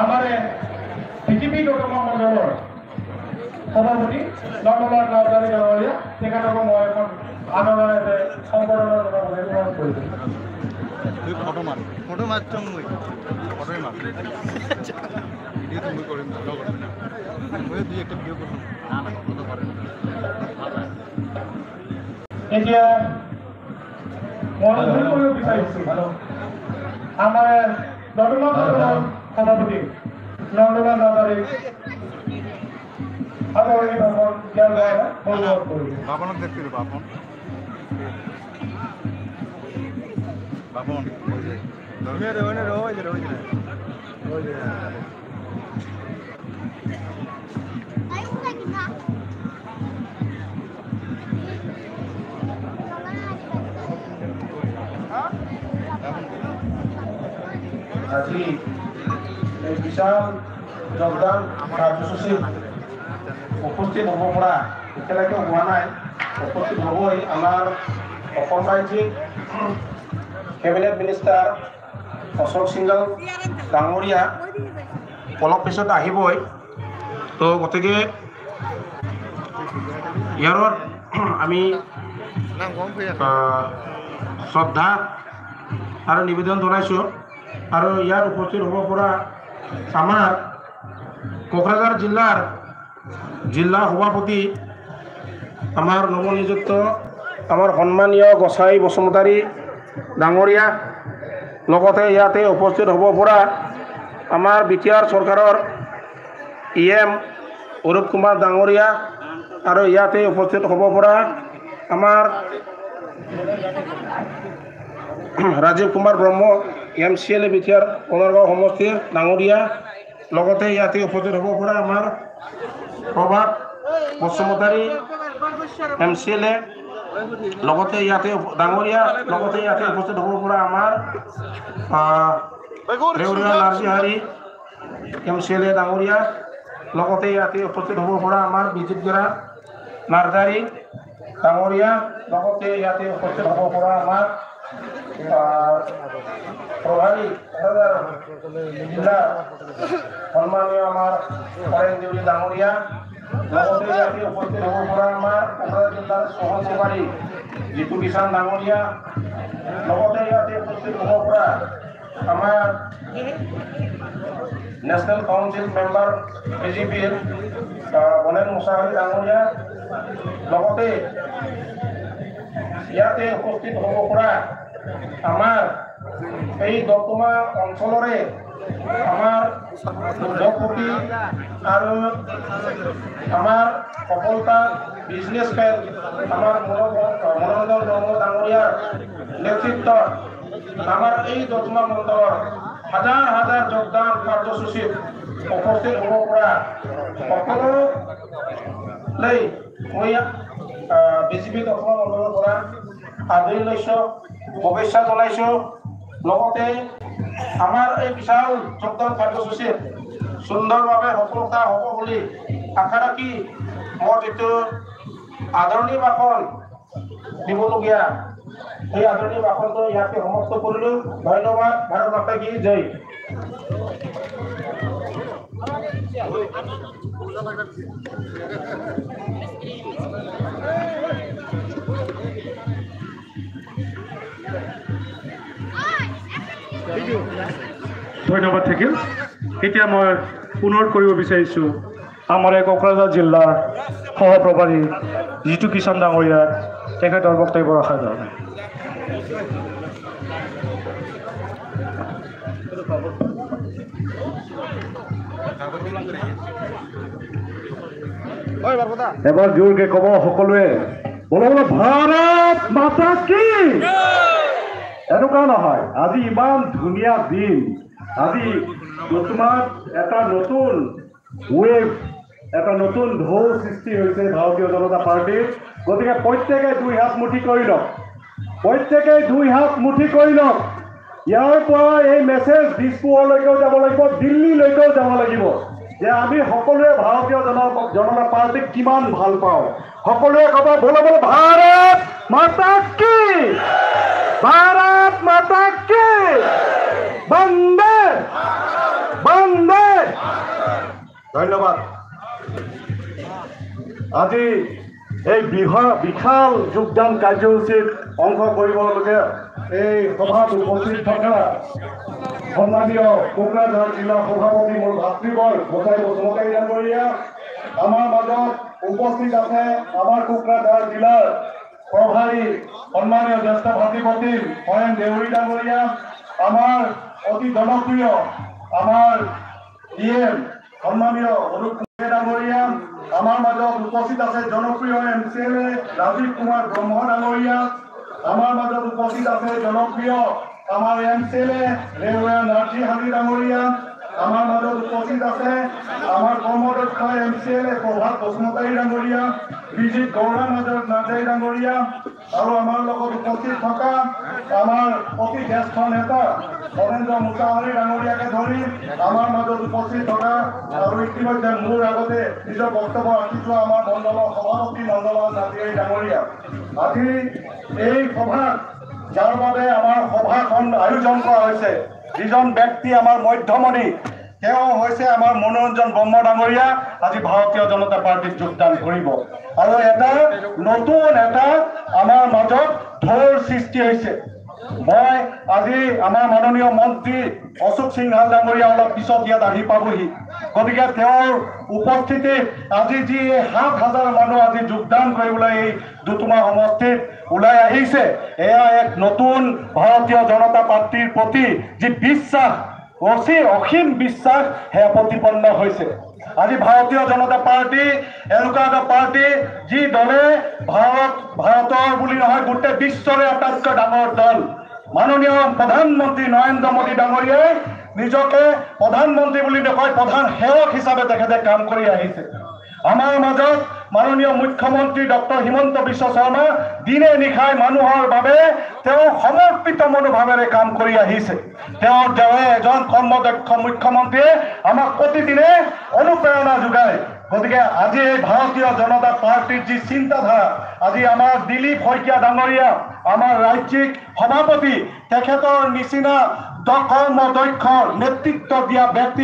আমাৰ বিজেপি দলমা মণ্ডলেৰ সভাপতি নন্দলাল নাওদাৰি গাঁৱলীয়া তেখেতকো মই এখন আনন্দে সংবৰ্ধনা জনাবলৈ অনুৰোধ কৰিছোঁ। ফটো মারছো মই ফটোই মার ভিডিও তুমি করিম ভালো করবে না মই দুই একটা ভিডিও করব না না ফটো করেন এতিয়া মই কৰিব বিচাৰিছোঁ আমাৰ দলমা মণ্ডলৰ সভাপতি নন্দলাল নাওদাৰি আদৰণি ভাষণ দিয়াৰ বাবে অনুৰোধ কৰিছোঁ। বাপনক দেখতে দেব বাপন ধৰ্মীয় ৰোহনে ৰোজ আজি এই বিশাল যোগদান কাৰ্যসূচীত উপস্থিত হ'ব পৰা এতিয়ালৈকে হোৱা নাই, উপস্থিত হ'বই আমাৰ অসম ৰাজ্যিক কেবিনেট মিনিষ্টাৰ অশোক সিংঘল ডাঙৰীয়া অলপ পিছত আহিবই। তো গতিকে ইয়াৰত আমি শ্ৰদ্ধা আৰু নিবেদন জনাইছোঁ আৰু ইয়াৰ উপস্থিত হ'ব পৰা আমাৰ কোকৰাঝাৰ জিলাৰ জিলা সভাপতি আমাৰ নৱনিযুক্ত আমাৰ সন্মানীয় গোসাই বসুমতাৰী ডাঙৰীয়া লগতে ইয়াতে উপস্থিত হ'ব পৰা আমাৰ বিটিআৰ চৰকাৰৰ EM অৰূপ কুমাৰ ডাঙৰীয়া আৰু ইয়াতে উপস্থিত হ'ব পৰা আমাৰ ৰাজীৱ কুমাৰ ব্ৰহ্ম MCLA বিটিআৰ কণৰগাঁও সমষ্টিৰ ডাঙৰীয়া লগতে ইয়াতে উপস্থিত হ'ব পৰা আমাৰ প্ৰভাত বসুমতাৰী MCLA লগতে ইয়াতে ডাঙৰীয়া লগতে ইয়াতে উপস্থিত হ'ব পৰা আমাৰ ৰেউৰিয়া নাৰ্জিহাৰী MCLA ডাঙৰীয়া লগতে ইয়াতে উপস্থিত হ'ব পৰা আমাৰ বিজিতগৰা নাৰ্জাৰী ডাঙৰীয়া লগতে ইয়াতে উপস্থিত হ'ব পৰা আমাৰ প্ৰভাৰী জিলা সন্মানীয় আমাৰ হৰেণ দেউৰী ডাঙৰীয়া লগতে ইয়াতে উপস্থিত হ'ব পৰা আমাৰ কোকৰাঝাৰ জিলাৰ সহযোগী জিতু কিষাণ ডাঙৰীয়া লগতে ইয়াতে উপস্থিত হ'ব পৰা আমাৰ নেশ্যনেল কাউন্সিল মেম্বাৰ BJPৰ বনেন মুছাহাৰী ডাঙৰীয়া লগতে ইয়াতে উপস্থিত হ'ব পৰা আমাৰ এই দতমা অঞ্চলৰে আমাৰ উদ্যোগপতি আৰু আমাৰ সফলতা বিজনেছমেন আমাৰ মনোৰঞ্জন ব্ৰহ্ম ডাঙৰীয়াৰ নেতৃত্বত আমাৰ এই দতমা মণ্ডলৰ হাজাৰ হাজাৰ যোগদান কাৰ্যসূচীত উপস্থিত হ'ব পৰা সকলোলৈ মই BJP দতমা মণ্ডলৰ পৰা আদৰি লৈছোঁ, শুভেচ্ছা জনাইছোঁ। লগতে আমাৰ এই বিশাল যোগদান কাৰ্যসূচীত সুন্দৰভাৱে সফলতা হ'ব বুলি আশা ৰাখি মই যিটো আদৰণি ভাষণ দিবলগীয়া এই আদৰণি ভাষণটো ইয়াতে সমাপ্ত কৰিলোঁ। ধন্যবাদ। ভাৰত মাতা কি জয়। ধন্যবাদ থাকিল। এতিয়া মই পুনৰ কৰিব বিচাৰিছোঁ আমাৰ এই কোকৰাঝাৰ জিলাৰ সহপ্ৰভাৰী জিতু কিষাণ ডাঙৰীয়া তেখেতৰ বক্তব্য ৰখাৰ কাৰণে। এবাৰ জোৰকে ক'ব সকলোৱে, বোলো ভাৰত মাতা কি। এনেকুৱা নহয়, আজি ইমান ধুনীয়া দিন, আজি তোমাৰ এটা নতুন ৱেভ, এটা নতুন ঢৌ সৃষ্টি হৈছে ভাৰতীয় জনতা পাৰ্টিৰ। গতিকে প্ৰত্যেকে দুই হাত মুঠি কৰি লওক, প্ৰত্যেকে দুই হাত মুঠি কৰি লওক। ইয়াৰ পৰা এই মেছেজ দিছপুৰলৈকেও যাব লাগিব, দিল্লীলৈকেও যাব লাগিব যে আমি সকলোৱে ভাৰতীয় জনতা পাৰ্টিক কিমান ভাল পাওঁ। সকলোৱে ক'ব, বোলো বোলো ভাৰত মাতা কি, ভাৰত মাতা কি, বন্দে বন্দে ধন্যবাদ। আজি এই বিশাল যোগদান কাৰ্যসূচীত অংশ কৰিবলগীয়া এই সভাত উপস্থিত থকা সন্মানীয় কোকৰাঝাৰ জিলা সভাপতি মোৰ ভাতৃবৰ গোসাই বসুমতাৰী ডাঙৰীয়া, আমাৰ মাজত উপস্থিত আছে আমাৰ কোকৰাঝাৰ জিলাৰ প্ৰভাৰী সন্মানীয় জ্যেষ্ঠ ভাতৃপতি হৰেণ দেউৰী ডাঙৰীয়া, আমাৰ অতি জনপ্ৰিয় আমাৰ ডিএম সন্মানীয় অৰূপ কুমাৰ ডাঙৰীয়া, আমাৰ মাজত উপস্থিত আছে জনপ্ৰিয় MCLA ৰাজীৱ কুমাৰ ব্ৰহ্ম ডাঙৰীয়া, আমাৰ মাজত উপস্থিত আছে জনপ্ৰিয় আমাৰ MCLA ৰেওয়া নাৰ্জী হাজী ডাঙৰীয়া, আমাৰ মাজত উপস্থিত আছে আমাৰ কৰ্মদক্ষ MCLA প্ৰভাত বসুমতাৰী ডাঙৰীয়া, বিজিত গৌৰা নাৰ্জী ডাঙৰীয়া, আৰু আমাৰ লগত উপস্থিত থকা আমাৰ অতি জ্যেষ্ঠ নেতা নৰেন্দ্ৰ মুছাহাৰী ডাঙৰীয়াকে ধৰি আমাৰ মাজত উপস্থিত থকা আৰু ইতিমধ্যে মোৰ আগতে নিজৰ বক্তব্য ৰাখি যোৱা আমাৰ মণ্ডলৰ সভাপতি নন্দলাল নাজিয়াৰী ডাঙৰীয়া, আজি এই সভাত যাৰ বাবে আমাৰ সভাখন আয়োজন কৰা হৈছে যিজন ব্যক্তি আমাৰ মধ্যমণি, তেওঁ হৈছে আমাৰ মনোৰঞ্জন ব্ৰহ্ম ডাঙৰীয়া, আজি ভাৰতীয় জনতা পাৰ্টিত যোগদান কৰিব। আৰু এটা নতুন আমাৰ মাজত ঢৌৰ সৃষ্টি হৈছে। মই আজি আমাৰ মাননীয় মন্ত্ৰী অশোক সিংহাল ডাঙৰীয়া অলপ পিছত ইয়াত আহি পাবহি, গতিকে তেওঁৰ উপস্থিতিত আজি যি ৭,০০০ মানুহ আজি যোগদান কৰিবলৈ এই দুটুমা সমষ্টিত ওলাই আহিছে, এয়া এক নতুন ভাৰতীয় জনতা পাৰ্টিৰ প্ৰতি যি বিশ্বাস, অসীম বিশ্বাস সেয়া প্ৰতিপন্ন হৈছে। আজি ভাৰতীয় জনতা পাৰ্টি এনেকুৱা এটা পাৰ্টি যি দলে ভাৰতৰ বুলি নহয় গোটেই বিশ্বৰে আটাইতকৈ ডাঙৰ দল। মাননীয় প্ৰধানমন্ত্ৰী নৰেন্দ্ৰ মোদী ডাঙৰীয়াই নিজকে প্ৰধানমন্ত্ৰী বুলি নকয়, প্ৰধান সেৱক হিচাপে তেখেতে কাম কৰি আহিছে। আমাৰ মাজত মাননীয় মুখ্যমন্ত্ৰী ডক্টৰ হিমন্ত বিশ্ব শৰ্মা দিনে নিশাই মানুহৰ বাবে তেওঁ সমৰ্পিত মনোভাৱেৰে কাম কৰি আহিছে। তেওঁৰ এজন কৰ্মদক্ষ মুখ্যমন্ত্ৰীয়ে আমাক প্ৰতিদিনে অনুপ্ৰেৰণা যোগায়। গতিকে আজি এই ভাৰতীয় জনতা পাৰ্টিৰ যি চিন্তাধাৰা, আজি আমাৰ দিলীপ শইকীয়া ডাঙৰীয়া আমাৰ ৰাজ্যিক সভাপতি, তেখেতৰ নিচিনা কৰ্মদক্ষ নেতৃত্ব দিয়া ব্যক্তি